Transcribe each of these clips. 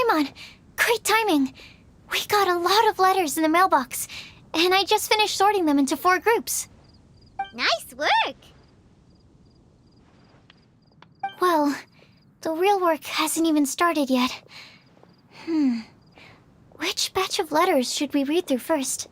Paimon! Great timing! We got a lot of letters in the mailbox, and I just finished sorting them into 4 groups. Nice work! Well, the real work hasn't even started yet. Which batch of letters should we read through first?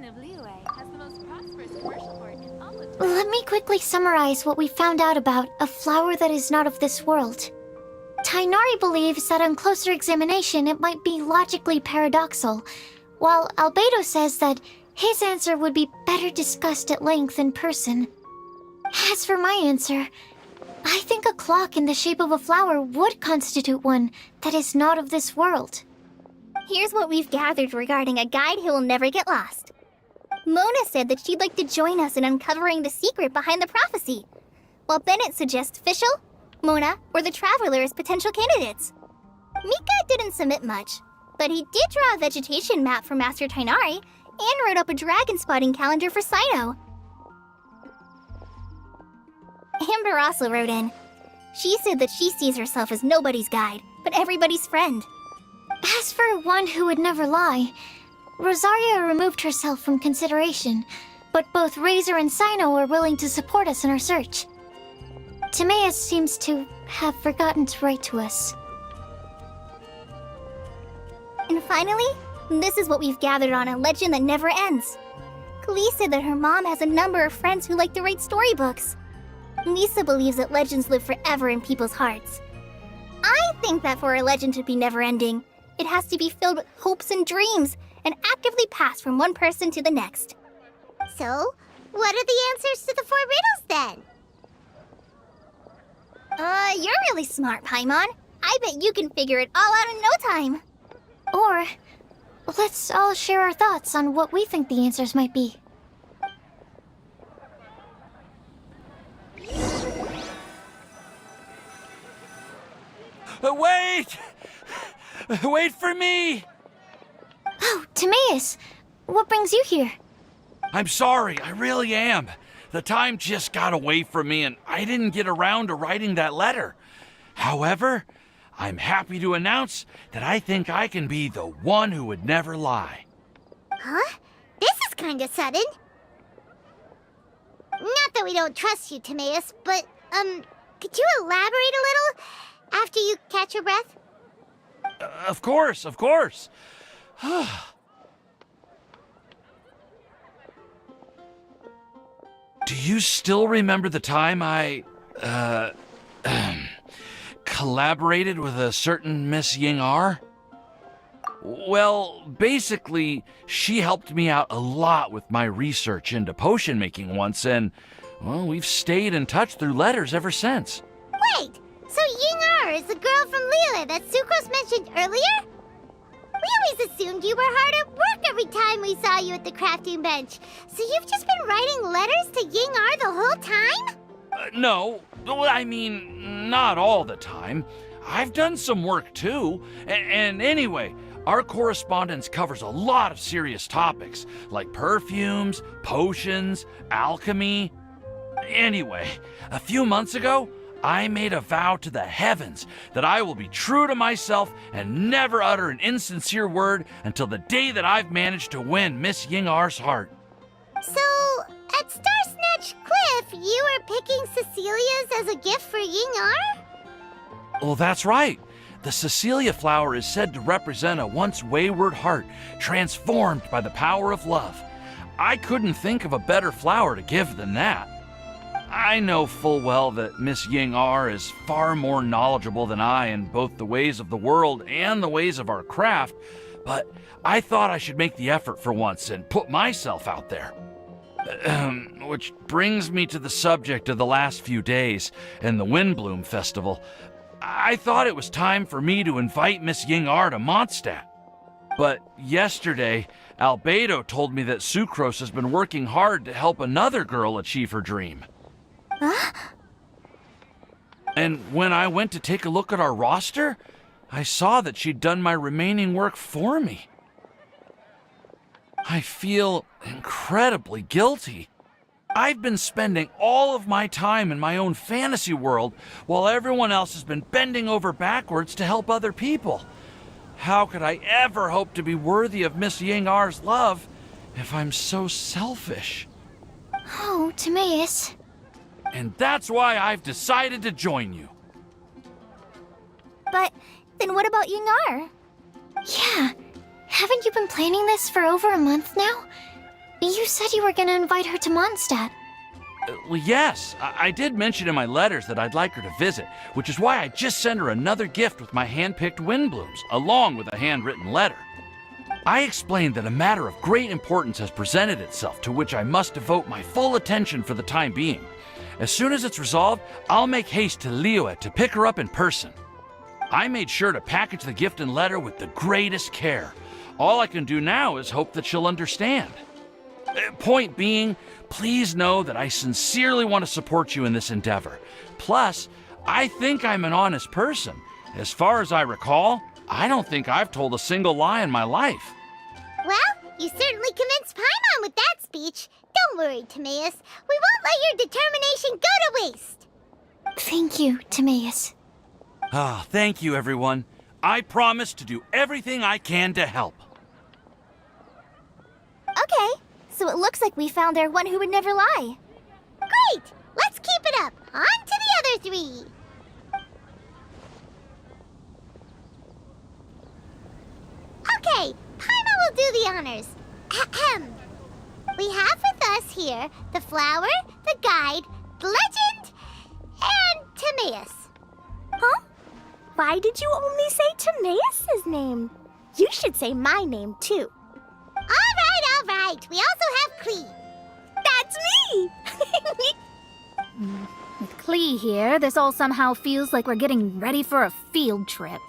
Of Liyue has the most prosperous commercial port in all of Let me quickly summarize what we found out about a flower that is not of this world. Tighnari believes that on closer examination it might be logically paradoxal, while Albedo says that his answer would be better discussed at length in person. As for my answer, I think a clock in the shape of a flower would constitute one that is not of this world. Here's what we've gathered regarding a guide who will never get lost. Mona said that she'd like to join us in uncovering the secret behind the prophecy, while Bennett suggests Fischl, Mona, or the Traveler as potential candidates. Mika didn't submit much, but he did draw a vegetation map for Master Tighnari and wrote up a dragon spotting calendar for Sino. Amber also wrote in. She said that she sees herself as nobody's guide, but everybody's friend. As for one who would never lie, Rosaria removed herself from consideration, but both Razor and Sino are willing to support us in our search. Timaeus seems to have forgotten to write to us. And finally, this is what we've gathered on a legend that never ends. Klee said that her mom has a number of friends who like to write storybooks. Lisa believes that legends live forever in people's hearts. I think that for a legend to be never-ending, it has to be filled with hopes and dreams, and actively passed from one person to the next. So, what are the answers to the 4 riddles then? You're really smart, Paimon. I bet you can figure it all out in no time. Or, let's all share our thoughts on what we think the answers might be. Wait! Wait for me! Oh, Timaeus! What brings you here? I'm sorry, I really am. The time just got away from me and I didn't get around to writing that letter. However, I'm happy to announce that I think I can be the one who would never lie. Huh? This is kinda sudden. Not that we don't trust you, Timaeus, but, Could you elaborate a little after you catch your breath? Of course, of course. Do you still remember the time I, collaborated with a certain Miss Ying-R? Well, basically, she helped me out a lot with my research into potion making once, and, well, we've stayed in touch through letters ever since. Wait, so Ying-R is the girl from Liyue that Sucrose mentioned earlier? We always assumed you were hard at work every time we saw you at the crafting bench. So you've just been writing letters to Ying-R the whole time? No, I mean, not all the time. I've done some work too. And anyway, our correspondence covers a lot of serious topics, like perfumes, potions, alchemy. Anyway, a few months ago, I made a vow to the heavens that I will be true to myself and never utter an insincere word until the day that I've managed to win Miss Ying-R's heart. So, at Starsnatch Cliff, you were picking Cecilia's as a gift for Ying-R? Well, that's right. The Cecilia flower is said to represent a once wayward heart transformed by the power of love. I couldn't think of a better flower to give than that. I know full well that Miss Ying-R is far more knowledgeable than I in both the ways of the world and the ways of our craft, but I thought I should make the effort for once and put myself out there. Which brings me to the subject of the last few days and the Windblume Festival. I thought it was time for me to invite Miss Ying-R to Mondstadt. But yesterday, Albedo told me that Sucrose has been working hard to help another girl achieve her dream. Huh? And when I went to take a look at our roster, I saw that she'd done my remaining work for me. I feel incredibly guilty. I've been spending all of my time in my own fantasy world while everyone else has been bending over backwards to help other people. How could I ever hope to be worthy of Miss Ying-R's love if I'm so selfish? Oh, Timaeus. And that's why I've decided to join you. But then what about Ying-R? Yeah. Haven't you been planning this for over a month now? You said you were gonna invite her to Mondstadt. Well, yes, I did mention in my letters that I'd like her to visit, which is why I just sent her another gift with my hand-picked Windblooms, along with a handwritten letter. I explained that a matter of great importance has presented itself to which I must devote my full attention for the time being. As soon as it's resolved, I'll make haste to Liyue to pick her up in person. I made sure to package the gift and letter with the greatest care. All I can do now is hope that she'll understand. Point being, please know that I sincerely want to support you in this endeavor. Plus, I think I'm an honest person. As far as I recall, I don't think I've told a single lie in my life. Well, you certainly convinced Paimon with that speech. Don't worry, Timaeus. We won't let your determination go to waste. Thank you, Timaeus. Ah, thank you, everyone. I promise to do everything I can to help. Okay, so it looks like we found our one who would never lie. Great! Let's keep it up. On to the other three. Okay, Paimon will do the honors. Ahem. We have with us here the flower, the guide, the legend, and Timaeus. Huh? Why did you only say Timaeus' name? You should say my name, too. All right. We also have Klee. That's me! With Klee here, this all somehow feels like we're getting ready for a field trip.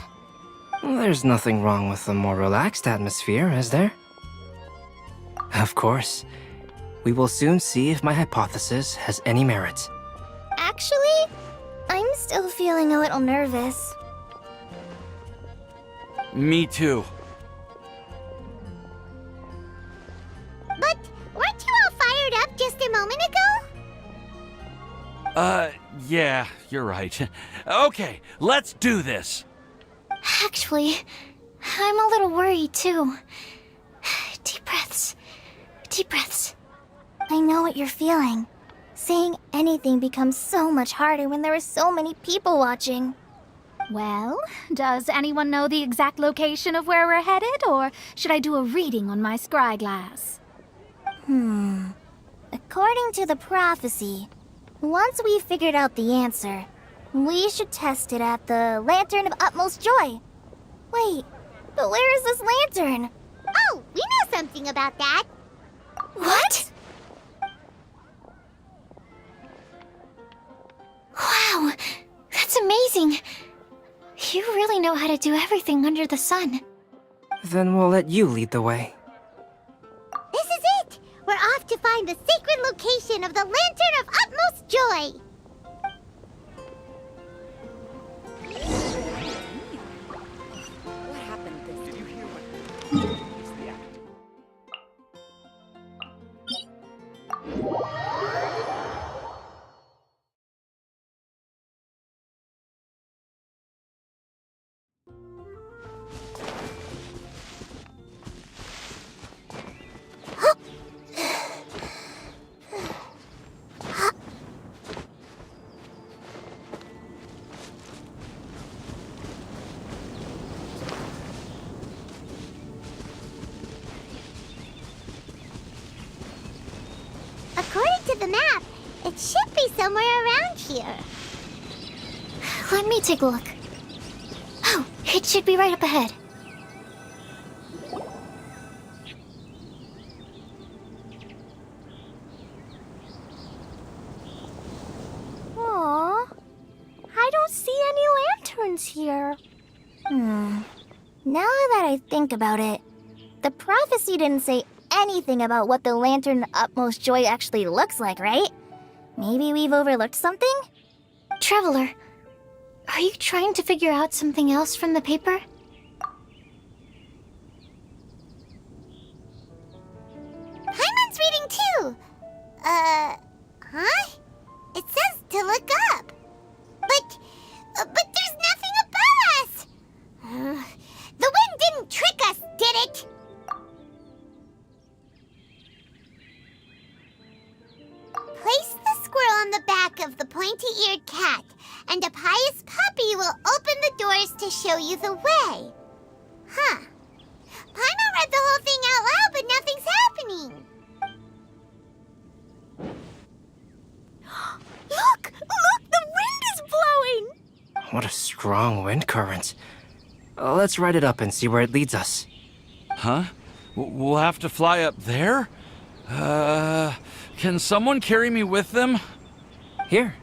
There's nothing wrong with a more relaxed atmosphere, is there? Of course. We will soon see if my hypothesis has any merit. Actually, I'm still feeling a little nervous. Me too. But weren't you all fired up just a moment ago? Yeah, you're right. Okay, let's do this. Actually, I'm a little worried too. Deep breaths. Deep breaths. I know what you're feeling. Saying anything becomes so much harder when there are so many people watching. Well, does anyone know the exact location of where we're headed, or should I do a reading on my scry glass? According to the prophecy, once we've figured out the answer, we should test it at the Lantern of Utmost Joy. Wait, but where is this lantern? Oh, we know something about that. What? Wow, that's amazing. You really know how to do everything under the sun. Then we'll let you lead the way. This is it! We're off to find the sacred location of the Lantern of Utmost Joy! What happened this? Did you hear what? It's the act. According to the map, it should be somewhere around here. Let me take a look. Oh, it should be right up ahead. Aww, I don't see any lanterns here. Now that I think about it, the prophecy didn't say anything about what the Lantern of Utmost Joy actually looks like, right? Maybe we've overlooked something? Traveler, are you trying to figure out something else from the paper? Paimon's reading too! Huh? It says to look up. But there's nothing above us! The wind didn't trick us, did it? Place the squirrel on the back of the pointy-eared cat, and a pious puppy will open the doors to show you the way. Huh. Paimon read the whole thing out loud, but nothing's happening. Look! Look! The wind is blowing! What a strong wind current. Let's ride it up and see where it leads us. Huh? We'll have to fly up there? Can someone carry me with them? Here.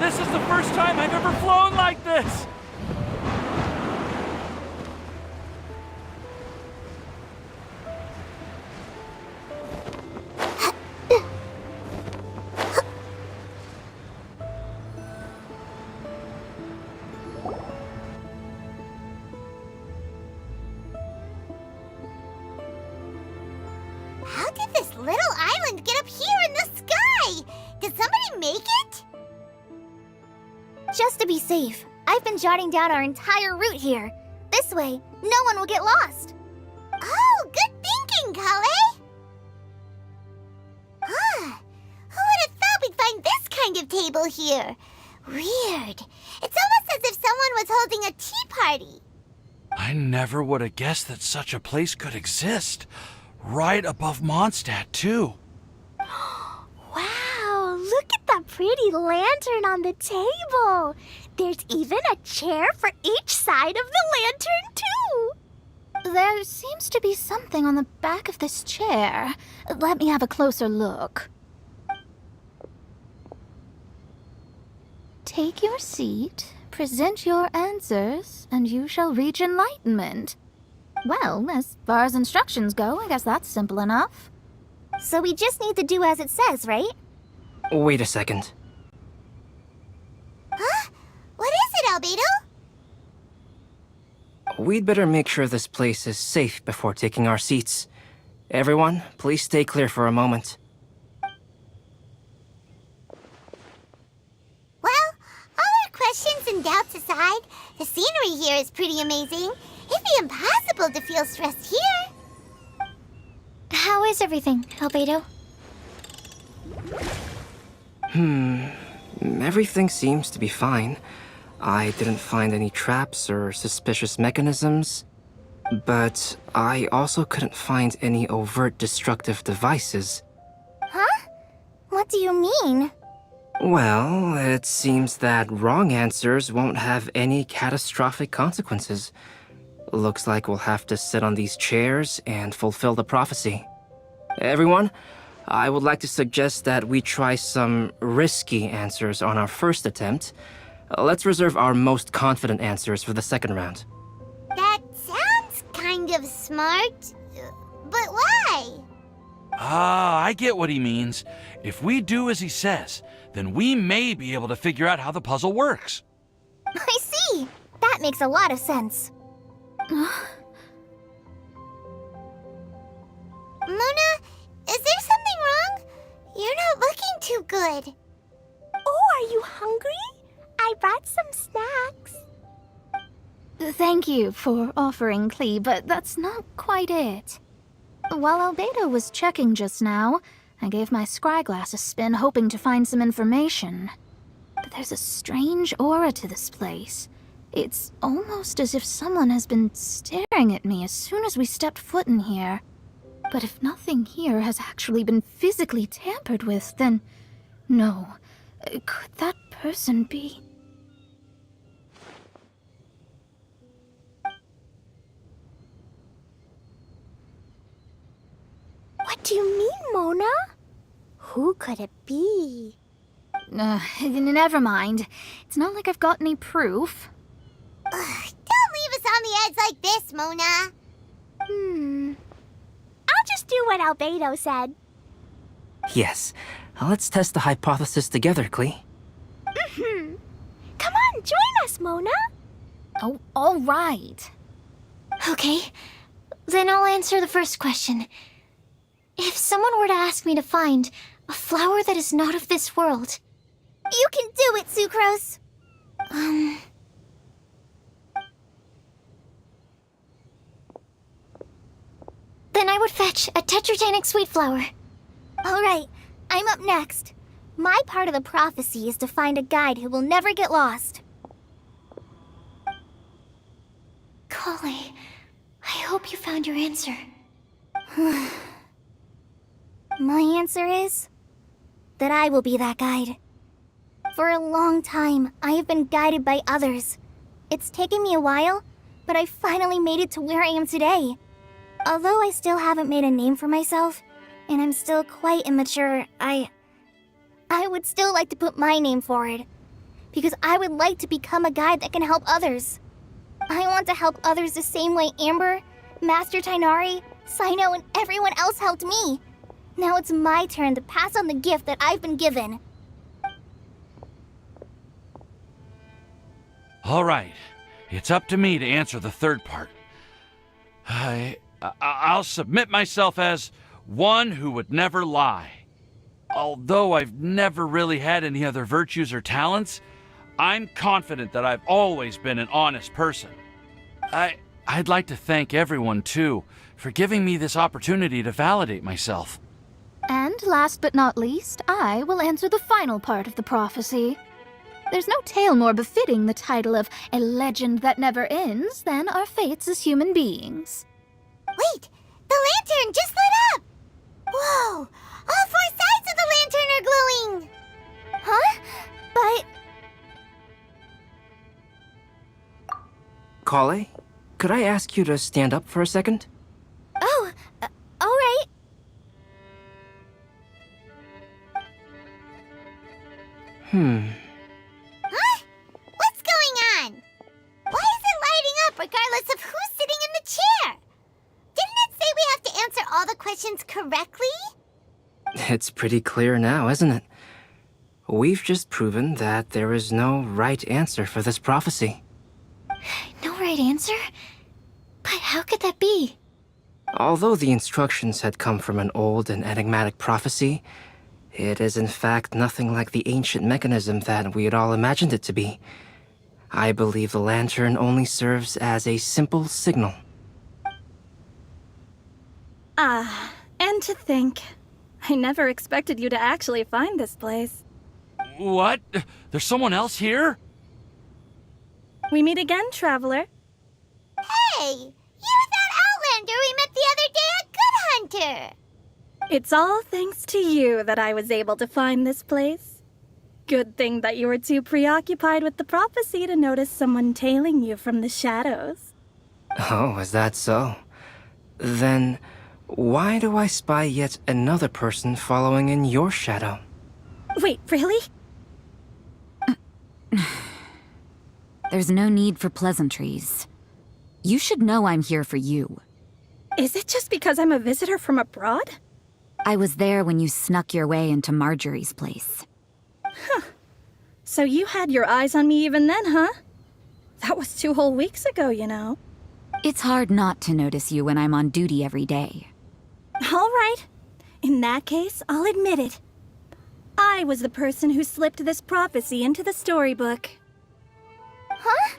This is the first time I've ever flown like this! make it? Just to be safe, I've been jotting down our entire route here. This way, no one will get lost. Oh, good thinking, Kale! Ah, who would have thought we'd find this kind of table here? Weird. It's almost as if someone was holding a tea party. I never would have guessed that such a place could exist. Right above Mondstadt, too. Wow, look at that pretty lantern on the table. There's even a chair for each side of the lantern, too. There seems to be something on the back of this chair. Let me have a closer look. Take your seat, present your answers, and you shall reach enlightenment. Well, as far as instructions go, I guess that's simple enough. So we just need to do as it says, right? Wait a second. Huh? What is it, Albedo? We'd better make sure this place is safe before taking our seats. Everyone, please stay clear for a moment. Well, all our questions and doubts aside, the scenery here is pretty amazing. It'd be impossible to feel stressed here. How is everything, Albedo? Everything seems to be fine. I didn't find any traps or suspicious mechanisms, but I also couldn't find any overt destructive devices. Huh? What do you mean? Well, it seems that wrong answers won't have any catastrophic consequences. Looks like we'll have to sit on these chairs and fulfill the prophecy. Everyone, I would like to suggest that we try some risky answers on our first attempt. Let's reserve our most confident answers for the second round. That sounds kind of smart, but why? Ah, I get what he means. If we do as he says, then we may be able to figure out how the puzzle works. I see. That makes a lot of sense. Mona, is there something wrong? You're not looking too good. Oh, are you hungry? I brought some snacks. Thank you for offering, Klee, but that's not quite it. While Albedo was checking just now, I gave my scryglass a spin hoping to find some information. But there's a strange aura to this place. It's almost as if someone has been staring at me as soon as we stepped foot in here. But if nothing here has actually been physically tampered with, then... no. Could that person be... What do you mean, Mona? Who could it be? Never mind. It's not like I've got any proof. Don't leave us on the edge like this, Mona. I'll just do what Albedo said. Yes, let's test the hypothesis together, Klee. Come on, join us, Mona. Oh, all right. Okay, then I'll answer the first question. If someone were to ask me to find a flower that is not of this world... You can do it, Sucrose. Then I would fetch a tetragenic sweet flower. All right, I'm up next. My part of the prophecy is to find a guide who will never get lost. Kale, I hope you found your answer. My answer is that I will be that guide. For a long time, I have been guided by others. It's taken me a while, but I finally made it to where I am today. Although I still haven't made a name for myself, and I'm still quite immature, I would still like to put my name forward. Because I would like to become a guide that can help others. I want to help others the same way Amber, Master Tighnari, Sino, and everyone else helped me. Now it's my turn to pass on the gift that I've been given. All right, it's up to me to answer the third part. I'll submit myself as one who would never lie. Although I've never really had any other virtues or talents, I'm confident that I've always been an honest person. I'd like to thank everyone, too, for giving me this opportunity to validate myself. And last but not least, I will answer the final part of the prophecy. There's no tale more befitting the title of a legend that never ends than our fates as human beings. Wait! The lantern just lit up! Whoa! All 4 sides of the lantern are glowing! Huh? But Kale, could I ask you to stand up for a second? oh, all right. Huh? What's going on? Why is it lighting up regardless of who's sitting in the chair? Didn't it say we have to answer all the questions correctly? It's pretty clear now, isn't it? We've just proven that there is no right answer for this prophecy. No right answer? But how could that be? Although the instructions had come from an old and enigmatic prophecy, it is in fact nothing like the ancient mechanism that we had all imagined it to be. I believe the lantern only serves as a simple signal. And to think, I never expected you to actually find this place. What? There's someone else here? We meet again, traveler. Hey! You're that Outlander we met the other day at Good Hunter! It's all thanks to you that I was able to find this place. Good thing that you were too preoccupied with the prophecy to notice someone tailing you from the shadows. Oh, is that so? Then, why do I spy yet another person following in your shadow? Wait, really? There's no need for pleasantries. You should know I'm here for you. Is it just because I'm a visitor from abroad? I was there when you snuck your way into Marjorie's place. So you had your eyes on me even then, huh? That was 2 whole weeks ago, you know. It's hard not to notice you when I'm on duty every day. All right. In that case, I'll admit it. I was the person who slipped this prophecy into the storybook. Huh?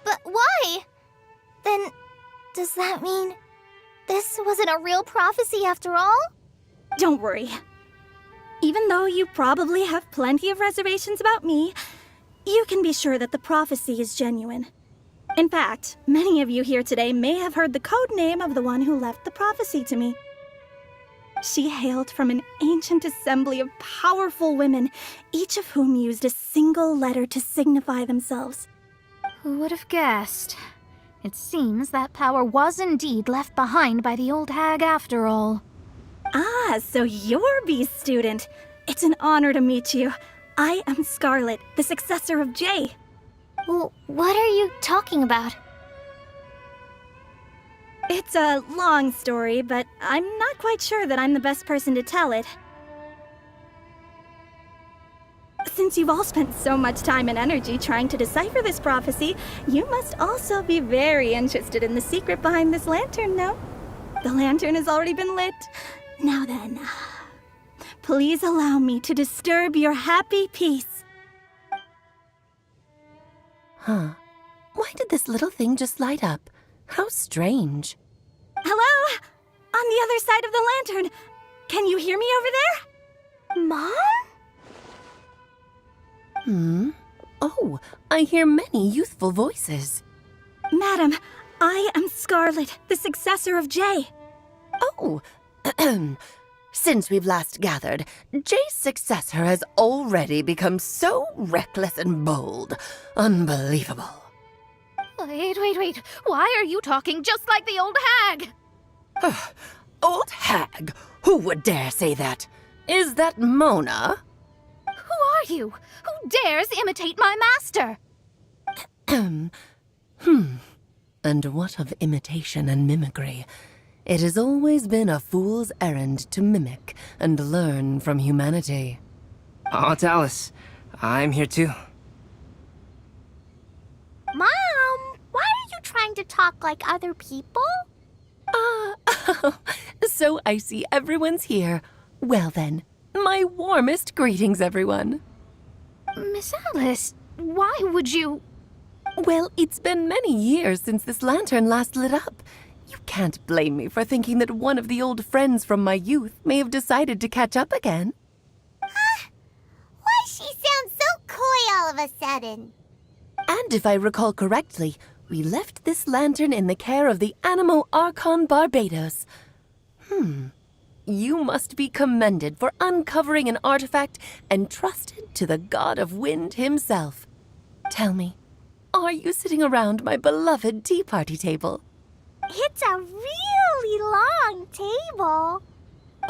But why? Then, does that mean this wasn't a real prophecy after all? Don't worry. Even though you probably have plenty of reservations about me, you can be sure that the prophecy is genuine. In fact, many of you here today may have heard the code name of the one who left the prophecy to me. She hailed from an ancient assembly of powerful women, each of whom used a single letter to signify themselves. Who would have guessed? It seems that power was indeed left behind by the old hag after all. Ah, so you're B's student. It's an honor to meet you. I am Scarlet, the successor of Jay. Well, what are you talking about? It's a long story, but I'm not quite sure that I'm the best person to tell it. Since you've all spent so much time and energy trying to decipher this prophecy, you must also be very interested in the secret behind this lantern, no? The lantern has already been lit. Now then, please allow me to disturb your happy peace. Huh. Why did this little thing just light up? How strange. Hello? On the other side of the lantern. Can you hear me over there? Mom? Oh, I hear many youthful voices. Madam, I am Scarlet, the successor of Jay. Oh, since we've last gathered, Jay's successor has already become so reckless and bold. Unbelievable. Wait. Why are you talking just like the old hag? Old hag? Who would dare say that? Is that Mona? Who are you? Who dares imitate my master? And what of imitation and mimicry? It has always been a fool's errand to mimic and learn from humanity. Aunt Alice, I'm here too. Mom, why are you trying to talk like other people? So I see everyone's here. Well then, My warmest greetings, everyone. Miss Alice, why would you... Well, it's been many years since this lantern last lit up. You can't blame me for thinking that one of the old friends from my youth may have decided to catch up again. Why she sounds so coy all of a sudden? And if I recall correctly, we left this lantern in the care of the Animo Archon Barbados. You must be commended for uncovering an artifact entrusted to the god of wind himself. Tell me, are you sitting around my beloved tea party table? It's a really long table.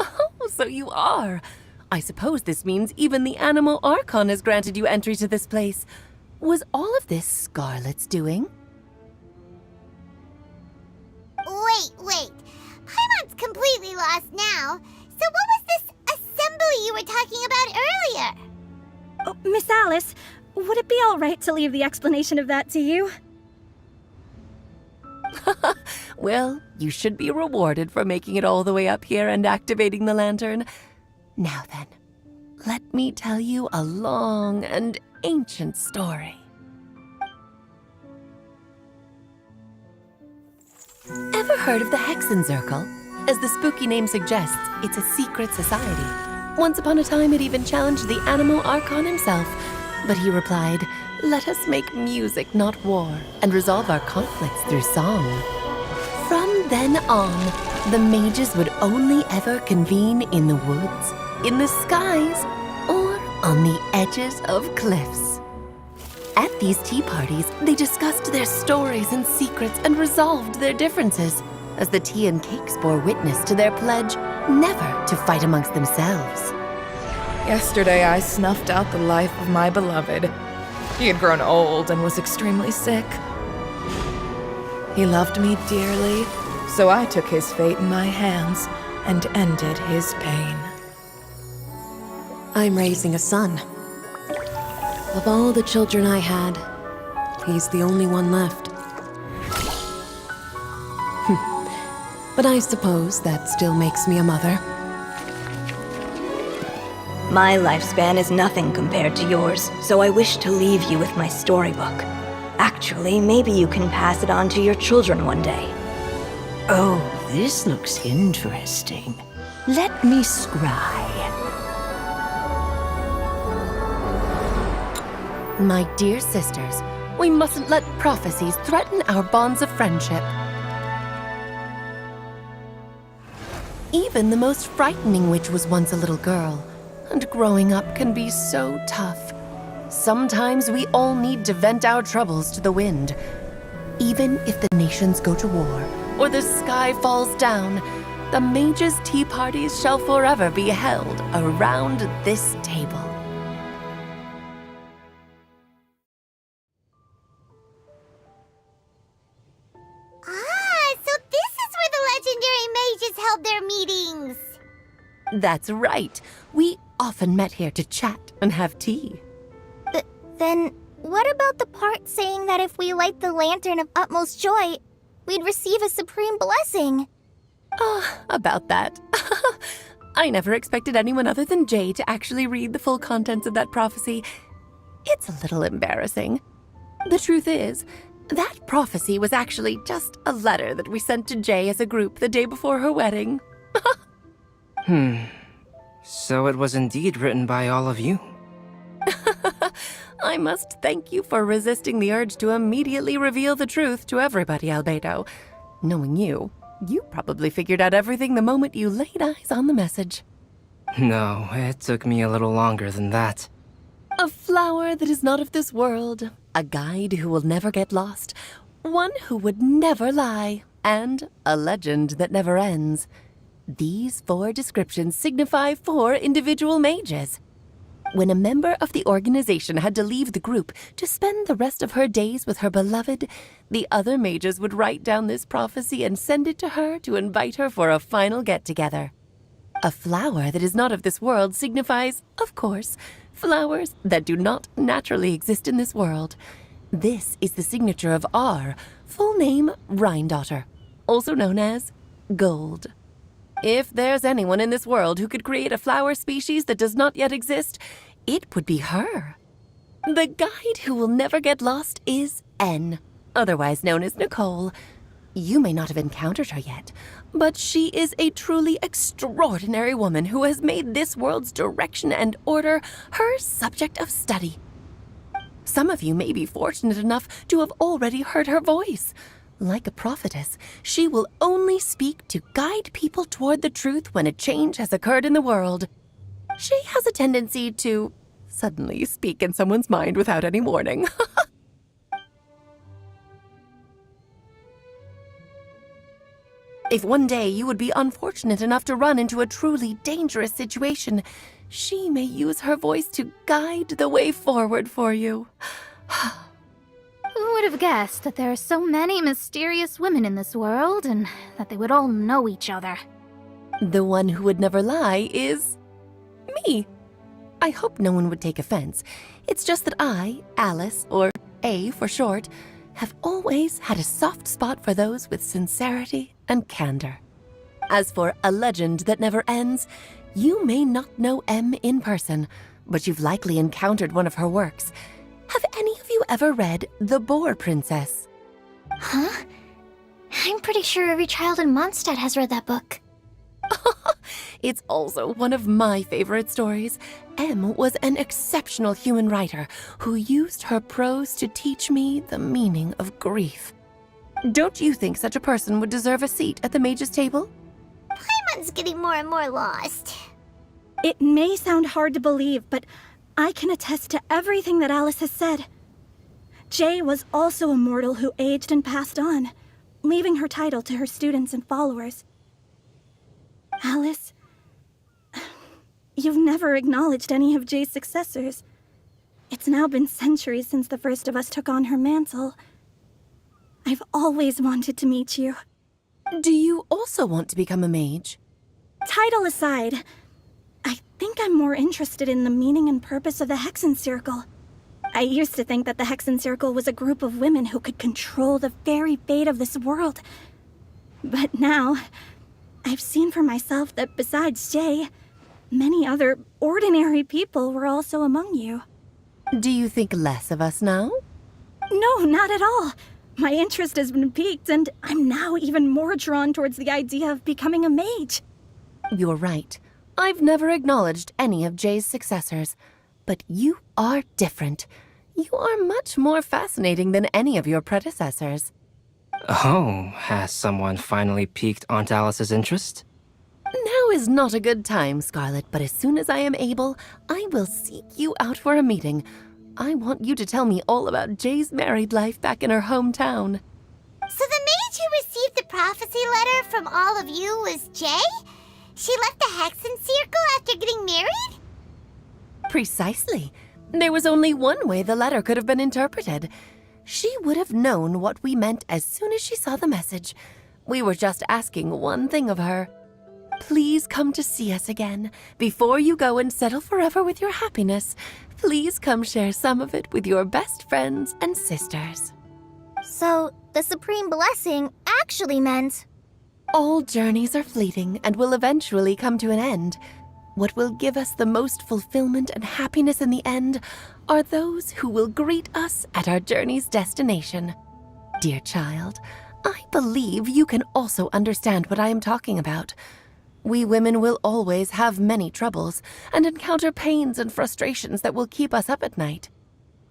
Oh, so you are. I suppose this means even the Animo Archon has granted you entry to this place. Was all of this Scarlet's doing? Wait. Paimon's completely lost now. So what was this assembly you were talking about earlier? Oh, Miss Alice, would it be all right to leave the explanation of that to you? Well, you should be rewarded for making it all the way up here and activating the lantern. Now then, let me tell you a long and ancient story. Ever heard of the Hexenzirkel? As the spooky name suggests, it's a secret society. Once upon a time, it even challenged the Animo Archon himself. But he replied, "Let us make music, not war, and resolve our conflicts through song." From then on, the mages would only ever convene in the woods, in the skies, or on the edges of cliffs. At these tea parties, they discussed their stories and secrets and resolved their differences, as the tea and cakes bore witness to their pledge never to fight amongst themselves. Yesterday I snuffed out the life of my beloved. He had grown old and was extremely sick. He loved me dearly, so I took his fate in my hands and ended his pain. I'm raising a son. Of all the children I had, he's the only one left. But I suppose that still makes me a mother. My lifespan is nothing compared to yours, so I wish to leave you with my storybook. Actually, maybe you can pass it on to your children one day. Oh, this looks interesting. Let me scry. My dear sisters, we mustn't let prophecies threaten our bonds of friendship. Even the most frightening witch was once a little girl, and growing up can be so tough. Sometimes we all need to vent our troubles to the wind. Even if the nations go to war, or the sky falls down, the mages' tea parties shall forever be held around this table. So this is where the legendary mages held their meetings. That's right. We often met here to chat and have tea. Then, what about the part saying that if we light the lantern of utmost joy, we'd receive a supreme blessing? About that. I never expected anyone other than Jay to actually read the full contents of that prophecy. It's a little embarrassing. The truth is, that prophecy was actually just a letter that we sent to Jay as a group the day before her wedding. So it was indeed written by all of you? I must thank you for resisting the urge to immediately reveal the truth to everybody, Albedo. Knowing you probably figured out everything the moment you laid eyes on the message. No, it took me a little longer than that. A flower that is not of this world, a guide who will never get lost, one who would never lie, and a legend that never ends. These 4 descriptions signify 4 individual mages. When a member of the organization had to leave the group to spend the rest of her days with her beloved, the other mages would write down this prophecy and send it to her to invite her for a final get-together. A flower that is not of this world signifies, of course, flowers that do not naturally exist in this world. This is the signature of our full name, Rhine Daughter, also known as Gold. If there's anyone in this world who could create a flower species that does not yet exist, it would be her. The guide who will never get lost is N, otherwise known as Nicole. You may not have encountered her yet, but she is a truly extraordinary woman who has made this world's direction and order her subject of study. Some of you may be fortunate enough to have already heard her voice. Like a prophetess, she will only speak to guide people toward the truth when a change has occurred in the world. She has a tendency to suddenly speak in someone's mind without any warning. If one day you would be unfortunate enough to run into a truly dangerous situation, she may use her voice to guide the way forward for you. Who would have guessed that there are so many mysterious women in this world and that they would all know each other? The one who would never lie is me. I hope no one would take offense. It's just that I, Alice, or A for short, have always had a soft spot for those with sincerity and candor. As for a legend that never ends, you may not know M in person, but you've likely encountered one of her works. Have any of you ever read The Boar Princess? Huh? I'm pretty sure every child in Mondstadt has read that book. It's also one of my favorite stories. M was an exceptional human writer who used her prose to teach me the meaning of grief. Don't you think such a person would deserve a seat at the mage's table? Paimon's getting more and more lost. It may sound hard to believe, but I can attest to everything that Alice has said. Jay was also a mortal who aged and passed on, leaving her title to her students and followers. Alice, you've never acknowledged any of Jay's successors. It's now been centuries since the first of us took on her mantle. I've always wanted to meet you. Do you also want to become a mage? Title aside, I think I'm more interested in the meaning and purpose of the Hexen Circle. I used to think that the Hexen Circle was a group of women who could control the very fate of this world. But now, I've seen for myself that besides Jay, many other ordinary people were also among you. Do you think less of us now? No, not at all. My interest has been piqued, and I'm now even more drawn towards the idea of becoming a mage. You're right. I've never acknowledged any of Jay's successors, but you are different. You are much more fascinating than any of your predecessors. Oh, has someone finally piqued Aunt Alice's interest? Now is not a good time, Scarlet, but as soon as I am able, I will seek you out for a meeting. I want you to tell me all about Jay's married life back in her hometown. So the mage who received the prophecy letter from all of you was Jay? She left the Hexen Circle after getting married? Precisely. There was only one way the letter could have been interpreted. She would have known what we meant as soon as she saw the message. We were just asking one thing of her. Please come to see us again. Before you go and settle forever with your happiness, please come share some of it with your best friends and sisters. So, the Supreme Blessing actually meant... All journeys are fleeting and will eventually come to an end. What will give us the most fulfillment and happiness in the end are those who will greet us at our journey's destination. Dear child, I believe you can also understand what I am talking about. We women will always have many troubles and encounter pains and frustrations that will keep us up at night.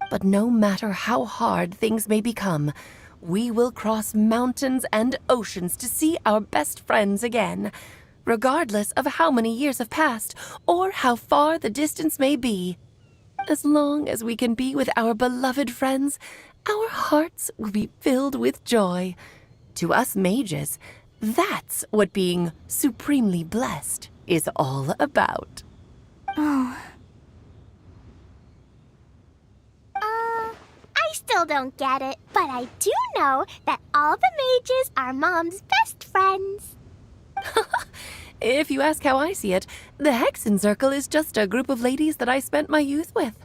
But no matter how hard things may become, we will cross mountains and oceans to see our best friends again, regardless of how many years have passed or how far the distance may be. As long as we can be with our beloved friends, our hearts will be filled with joy. To us mages, that's what being supremely blessed is all about. Oh. I still don't get it, but I do know that all the mages are Mom's best friends. If you ask how I see it, the Hexen Circle is just a group of ladies that I spent my youth with.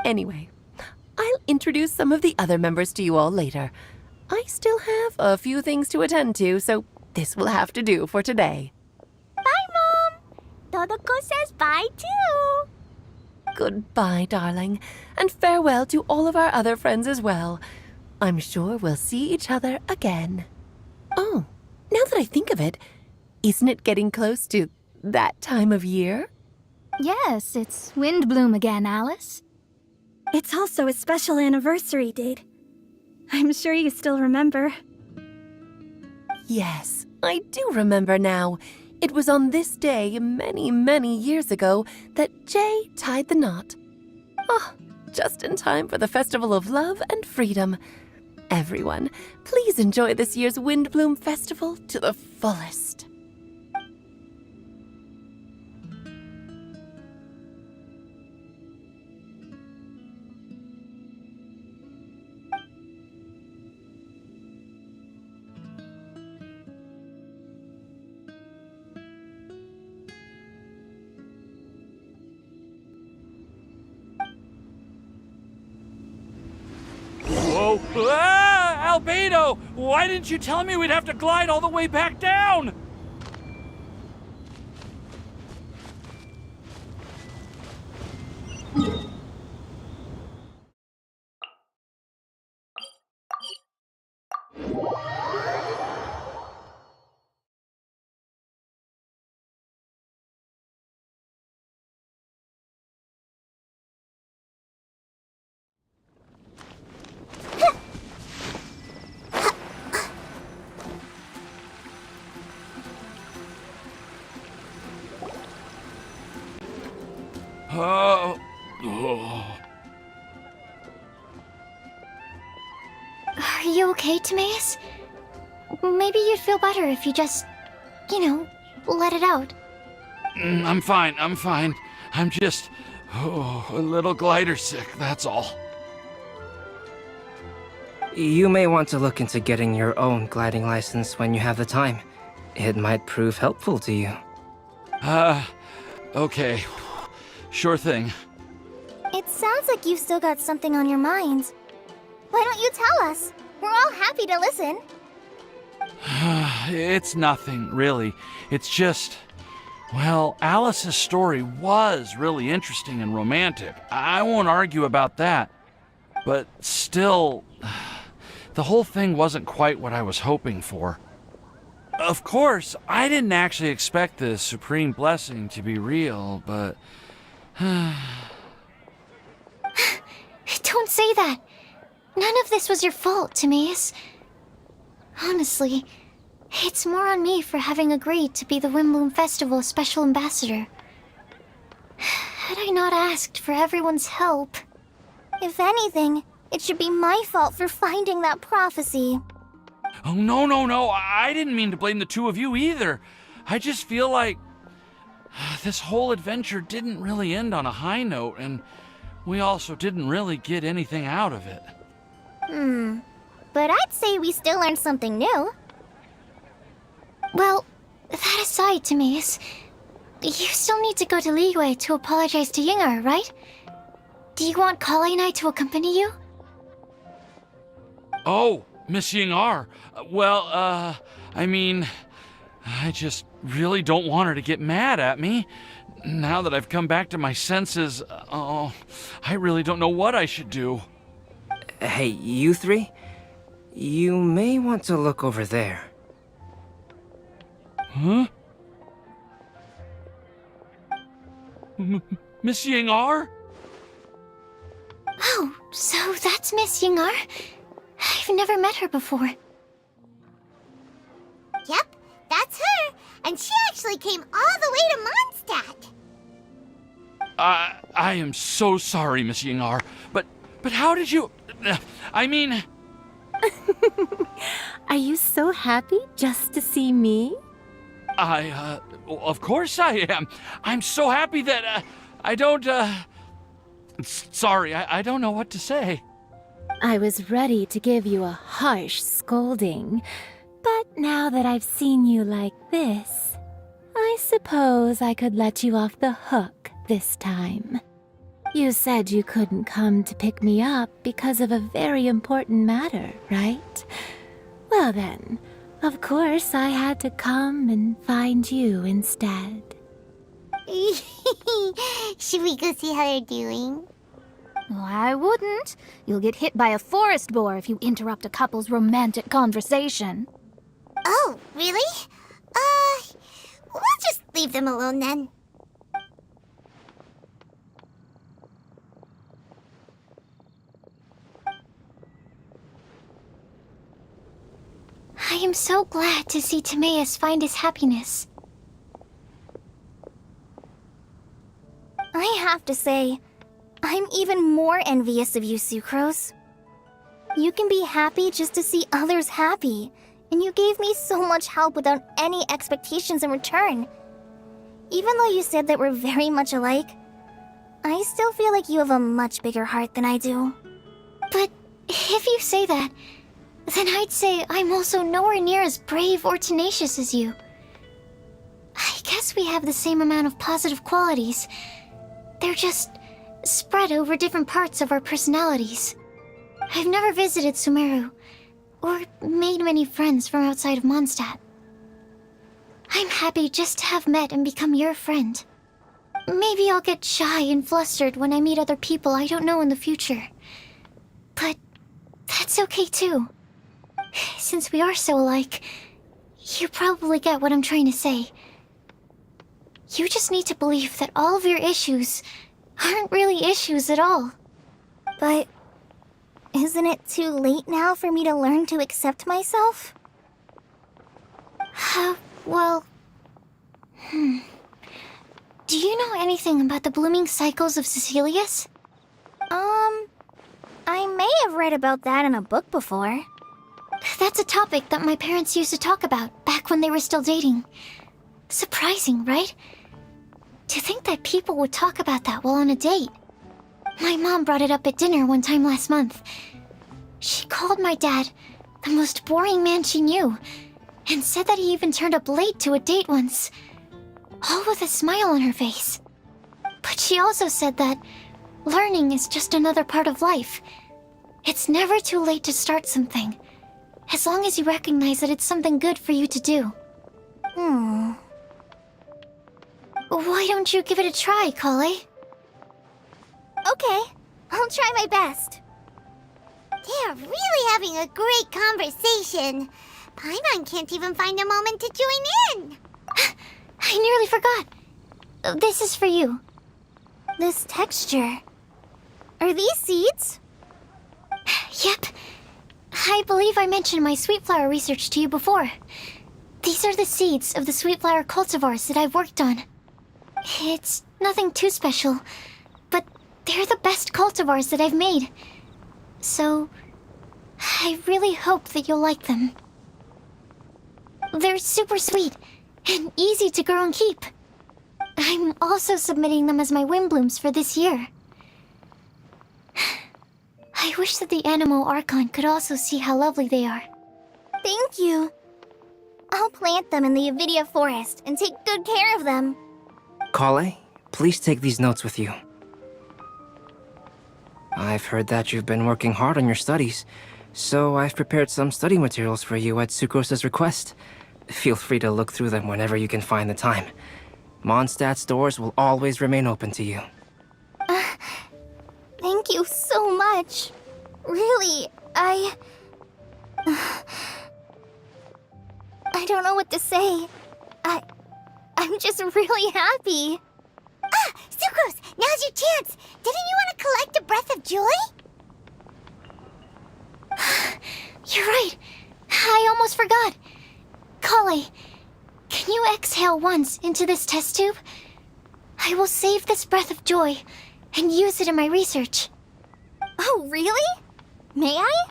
Anyway, I'll introduce some of the other members to you all later. I still have a few things to attend to, so this will have to do for today. Todoko says bye too. Goodbye, darling, and farewell to all of our other friends as well. I'm sure we'll see each other again. Oh, now that I think of it, isn't it getting close to that time of year? Yes, it's Windblume again, Alice. It's also a special anniversary date. I'm sure you still remember. Yes, I do remember now. It was on this day many, many years ago that Jay tied the knot. Oh, just in time for the Festival of Love and Freedom. Everyone, please enjoy this year's Windblume Festival to the fullest. Whoa! Ah! Albedo! Why didn't you tell me we'd have to glide all the way back down? Are you okay, Timaeus? Maybe you'd feel better if you just, let it out. I'm fine. I'm just a little glider sick, that's all. You may want to look into getting your own gliding license when you have the time. It might prove helpful to you. Okay. Sure thing. It sounds like you've still got something on your mind. Why don't you tell us? We're all happy to listen. It's nothing, really. It's just... Well, Alice's story was really interesting and romantic. I won't argue about that. But still, the whole thing wasn't quite what I was hoping for. Of course, I didn't actually expect the supreme blessing to be real, but... Don't say that. None of this was your fault, Timaeus. Honestly, it's more on me for having agreed to be the Windblume Festival Special Ambassador. Had I not asked for everyone's help... If anything, it should be my fault for finding that prophecy. Oh, no. I didn't mean to blame the two of you either. I just feel like... this whole adventure didn't really end on a high note, and we also didn't really get anything out of it. But I'd say we still learned something new. Well, that aside, Timaeus, you still need to go to Liyue to apologize to Yingar, right? Do you want Kale and I to accompany you? Oh, Miss Yingar. Well, I mean... I just really don't want her to get mad at me. Now that I've come back to my senses, I really don't know what I should do. Hey, you three? You may want to look over there. Huh? Miss Yingar? Oh, so that's Miss Yingar? I've never met her before. Yep, that's her. And she actually came all the way to Mondstadt. I am so sorry, Miss Yingar, but how did you... I mean... Are you so happy just to see me? Of course I am. I'm so happy that, I don't, Sorry, I don't know what to say. I was ready to give you a harsh scolding, but now that I've seen you like this, I suppose I could let you off the hook this time. You said you couldn't come to pick me up because of a very important matter, right? Well then, of course I had to come and find you instead. Should we go see how they're doing? Oh, I wouldn't. You'll get hit by a forest boar if you interrupt a couple's romantic conversation. Oh, really? We'll just leave them alone then. I am so glad to see Timaeus find his happiness. I have to say, I'm even more envious of you, Sucrose. You can be happy just to see others happy, and you gave me so much help without any expectations in return. Even though you said that we're very much alike, I still feel like you have a much bigger heart than I do. But if you say that, then I'd say I'm also nowhere near as brave or tenacious as you. I guess we have the same amount of positive qualities. They're just spread over different parts of our personalities. I've never visited Sumeru, or made many friends from outside of Mondstadt. I'm happy just to have met and become your friend. Maybe I'll get shy and flustered when I meet other people I don't know in the future. But that's okay too. Since we are so alike, you probably get what I'm trying to say. You just need to believe that all of your issues aren't really issues at all. But isn't it too late now for me to learn to accept myself? Well... Do you know anything about the blooming cycles of Cecilius? I may have read about that in a book before. That's a topic that my parents used to talk about back when they were still dating. Surprising, right? To think that people would talk about that while on a date. My mom brought it up at dinner one time last month. She called my dad the most boring man she knew, and said that he even turned up late to a date once, all with a smile on her face. But she also said that learning is just another part of life. It's never too late to start something, as long as you recognize that it's something good for you to do. Why don't you give it a try, Kale? Okay, I'll try my best. They're really having a great conversation. Paimon can't even find a moment to join in. I nearly forgot. This is for you. This texture. Are these seeds? Yep. I believe I mentioned my sweet flower research to you before. These are the seeds of the sweet flower cultivars that I've worked on. It's nothing too special, but they're the best cultivars that I've made. So, I really hope that you'll like them. They're super sweet and easy to grow and keep. I'm also submitting them as my Windblooms for this year. I wish that the Animo Archon could also see how lovely they are. Thank you. I'll plant them in the Avidia forest and take good care of them. Kale, please take these notes with you. I've heard that you've been working hard on your studies, so I've prepared some study materials for you at Sucrose's request. Feel free to look through them whenever you can find the time. Mondstadt's doors will always remain open to you. Thank you so much. Really, I don't know what to say. I'm just really happy. Sucrose, now's your chance. Didn't you want to collect a breath of joy? You're right. I almost forgot. Kale, can you exhale once into this test tube? I will save this breath of joy and use it in my research. Oh, really? May I?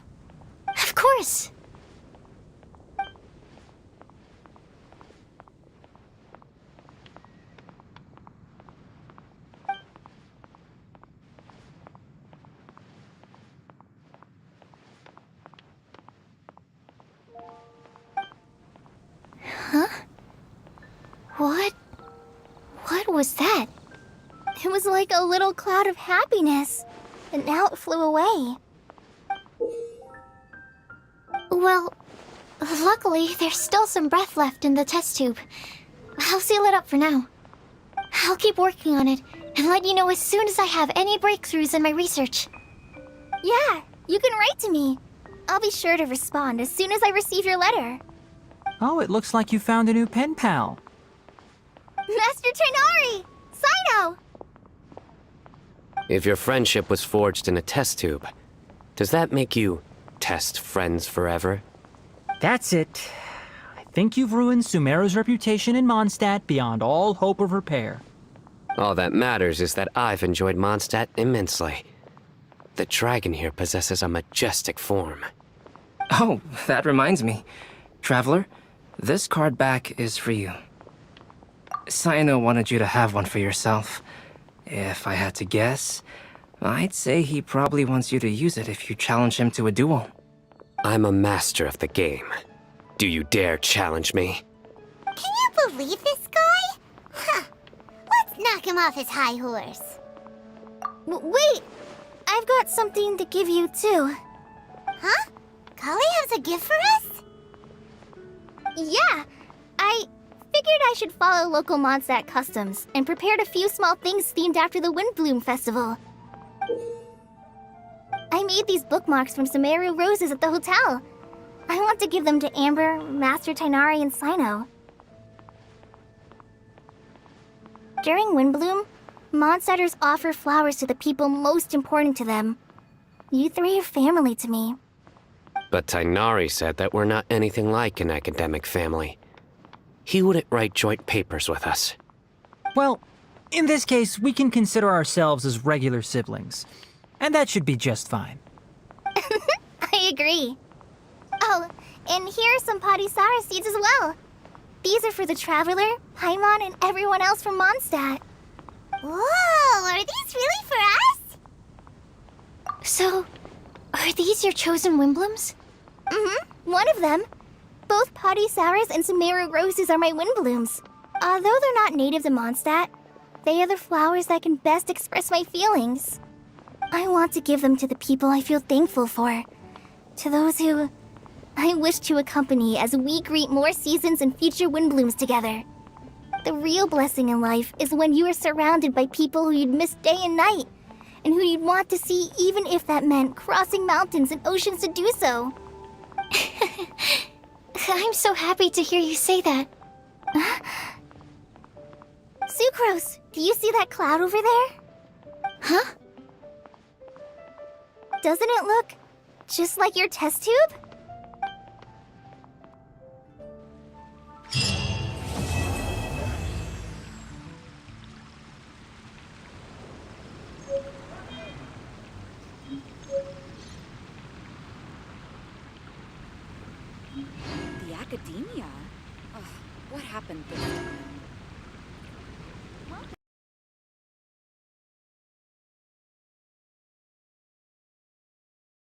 Of course. Huh? What was that? It was like a little cloud of happiness, but now it flew away. Well, luckily there's still some breath left in the test tube. I'll seal it up for now. I'll keep working on it and let you know as soon as I have any breakthroughs in my research. Yeah, you can write to me. I'll be sure to respond as soon as I receive your letter. Oh, it looks like you found a new pen pal. Master Tighnari! Sino! If your friendship was forged in a test tube, does that make you test friends forever? That's it. I think you've ruined Sumeru's reputation in Mondstadt beyond all hope of repair. All that matters is that I've enjoyed Mondstadt immensely. The dragon here possesses a majestic form. Oh, that reminds me. Traveler, this card back is for you. Sino wanted you to have one for yourself. If I had to guess, I'd say he probably wants you to use it if you challenge him to a duel. I'm a master of the game. Do you dare challenge me? Can you believe this guy? Huh. Let's knock him off his high horse. Wait! I've got something to give you, too. Huh? Kali has a gift for us? Yeah! I figured I should follow local Mondstadt customs and prepared a few small things themed after the Windblume festival. I made these bookmarks from Sumeru roses at the hotel. I want to give them to Amber, Master Tighnari, and Sino. During Windblume, Mondstadters offer flowers to the people most important to them. You three are family to me. But Tighnari said that we're not anything like an academic family. He wouldn't write joint papers with us. Well, in this case, we can consider ourselves as regular siblings. And that should be just fine. I agree. Oh, and here are some Padisara seeds as well. These are for the Traveler, Paimon, and everyone else from Mondstadt. Whoa, are these really for us? So, are these your chosen Windblooms? Mm-hmm, one of them. Both Padisauras and Sumeru roses are my Windblooms. Although they're not native to Mondstadt, they are the flowers that can best express my feelings. I want to give them to the people I feel thankful for. To those who I wish to accompany as we greet more seasons and future Windblooms together. The real blessing in life is when you are surrounded by people who you'd miss day and night, and who you'd want to see even if that meant crossing mountains and oceans to do so. I'm so happy to hear you say that. Sucrose, do you see that cloud over there? Huh? Doesn't it look just like your test tube? The academia? Ugh, what happened this time?